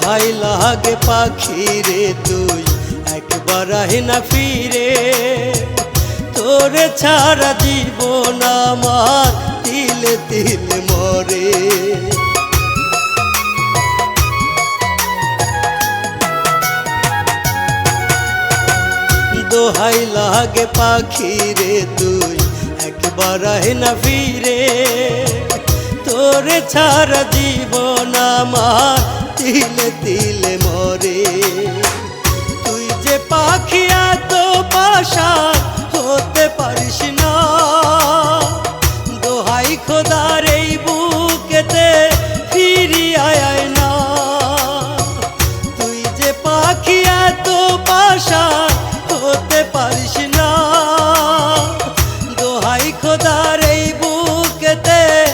দোহাই লাগে পাখি রে তুই একবার আহে না ফিরে, তোরে ছাড়া জীবন আমার তিলে তিলে মরে। দোহাই লাগে পাখি রে তুই একবার আহে না ফিরে, তোরে ছাড়া জীবন আমার তিলে তিলে মরে। তুই যে পাখি এত পাশান হতে পারিস না, দোহাই খোদার